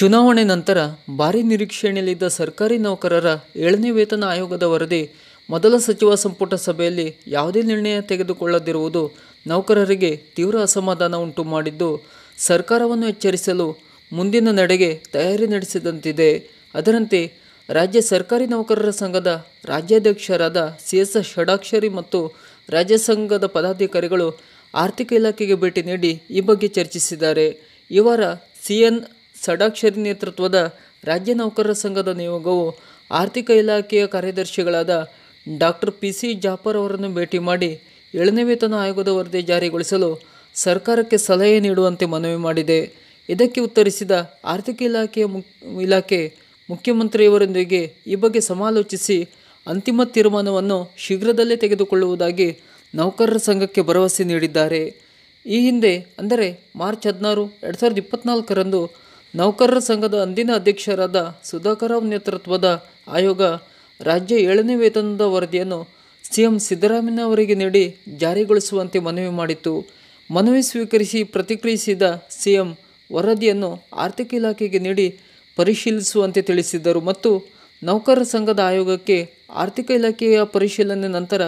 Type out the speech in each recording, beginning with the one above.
ಚುನಾವಣೆ ನಂತರ ಭಾರೀ ನಿರೀಕ್ಷೆಯಲ್ಲಿದ್ದ ಸರ್ಕಾರಿ ನೌಕರರ 7ನೇ ವೇತನ ಆಯೋಗದ ವರದಿ ಮೊದಲ ಸಚಿವ ಸಂಪುಟ ಸಭೆಯಲ್ಲಿ ಯಾವುದೇ ನಿರ್ಣಯ ತೆಗೆದುಕೊಳ್ಳದಿರುವುದು ನೌಕರರಿಗೆ ತೀವ್ರ ಅಸಮಾಧಾನ ಉಂಟು ಮಾಡಿದ್ದು, ಸರ್ಕಾರವನ್ನು ಎಚ್ಚರಿಸಲು ಮುಂದಿನ ನಡೆಗೆ ತಯಾರಿ ನಡೆಸಿದಂತಿದೆ. ಅದರಂತೆ ರಾಜ್ಯ ಸರ್ಕಾರಿ ನೌಕರರ ಸಂಘದ ರಾಜ್ಯಾಧ್ಯಕ್ಷರಾದ CS ಷಡಾಕ್ಷರಿ ಮತ್ತು ರಾಜ್ಯ ಸಂಘದ ಪದಾಧಿಕಾರಿಗಳು ಆರ್ಥಿಕ ಇಲಾಖೆಗೆ ಭೇಟಿ ನೀಡಿ ಈ ಬಗ್ಗೆ ಚರ್ಚಿಸಿದ್ದಾರೆ. ಈ ವಾರ CN ಷಡಾಕ್ಷರಿ ನೇತೃತ್ವದ ರಾಜ್ಯ ನೌಕರರ ಸಂಘದ ನಿಯೋಗವು ಆರ್ಥಿಕ ಇಲಾಖೆಯ ಕಾರ್ಯದರ್ಶಿಗಳಾದ ಡಾಕ್ಟರ್ PC ಜಾಫರ್ ಅವರನ್ನು ಭೇಟಿ ಮಾಡಿ 7ನೇ ವೇತನ ಆಯೋಗದ ವರದಿ ಜಾರಿಗೊಳಿಸಲು ಸರ್ಕಾರಕ್ಕೆ ಸಲಹೆ ನೀಡುವಂತೆ ಮನವಿ ಮಾಡಿದೆ. ಇದಕ್ಕೆ ಉತ್ತರಿಸಿದ ಆರ್ಥಿಕ ಇಲಾಖೆ ಮುಖ್ಯಮಂತ್ರಿಯವರೊಂದಿಗೆ ಈ ಬಗ್ಗೆ ಸಮಾಲೋಚಿಸಿ ಅಂತಿಮ ತೀರ್ಮಾನವನ್ನು ಶೀಘ್ರದಲ್ಲೇ ತೆಗೆದುಕೊಳ್ಳುವುದಾಗಿ ನೌಕರರ ಸಂಘಕ್ಕೆ ಭರವಸೆ ನೀಡಿದ್ದಾರೆ. ಈ ಹಿಂದೆ ಅಂದರೆ ಮಾರ್ಚ್ 16, 2024ರಂದು ನೌಕರರ ಸಂಘದ ಅಂದಿನ ಅಧ್ಯಕ್ಷರಾದ ಸುಧಾಕರ್ ರಾವ್ ನೇತೃತ್ವದ ಆಯೋಗ ರಾಜ್ಯ 7ನೇ ವೇತನದ ವರದಿಯನ್ನು CM ಸಿದ್ದರಾಮಯ್ಯ ಅವರಿಗೆ ನೀಡಿ ಜಾರಿಗೊಳಿಸುವಂತೆ ಮನವಿ ಮಾಡಿತ್ತು. ಮನವಿ ಸ್ವೀಕರಿಸಿ ಪ್ರತಿಕ್ರಿಯಿಸಿದ CM ವರದಿಯನ್ನು ಆರ್ಥಿಕ ಇಲಾಖೆಗೆ ನೀಡಿ ಪರಿಶೀಲಿಸುವಂತೆ ತಿಳಿಸಿದ್ದರು ಮತ್ತು ನೌಕರರ ಸಂಘದ ಆಯೋಗಕ್ಕೆ ಆರ್ಥಿಕ ಇಲಾಖೆಯ ಪರಿಶೀಲನೆ ನಂತರ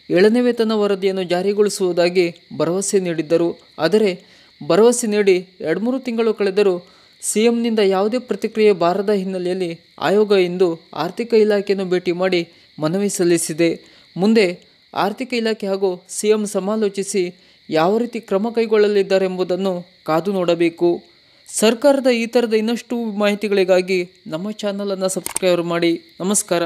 7ನೇ ವೇತನ ವರದಿಯನ್ನು ಜಾರಿಗೊಳಿಸುವುದಾಗಿ ಭರವಸೆ ನೀಡಿದ್ದರು. ಆದರೆ ಭರವಸೆ ನೀಡಿ 2-3 ತಿಂಗಳು ಕಳೆದರೂ CMನಿಂದ ಯಾವುದೇ ಪ್ರತಿಕ್ರಿಯೆ ಬಾರದ ಹಿನ್ನೆಲೆಯಲ್ಲಿ ಆಯೋಗ ಇಂದು ಆರ್ಥಿಕ ಇಲಾಖೆಯನ್ನು ಭೇಟಿ ಮಾಡಿ ಮನವಿ ಸಲ್ಲಿಸಿದೆ. ಮುಂದೆ ಆರ್ಥಿಕ ಇಲಾಖೆ ಹಾಗೂ CM ಸಮಾಲೋಚಿಸಿ ಯಾವ ರೀತಿ ಕ್ರಮ ಕೈಗೊಳ್ಳಲಿದ್ದಾರೆಂಬುದನ್ನು ಕಾದು ನೋಡಬೇಕು. ಸರ್ಕಾರದ ಈ ಥರದ ಇನ್ನಷ್ಟು ಮಾಹಿತಿಗಳಿಗಾಗಿ ನಮ್ಮ ಚಾನಲನ್ನು ಸಬ್ಸ್ಕ್ರೈಬ್ ಮಾಡಿ. ನಮಸ್ಕಾರ.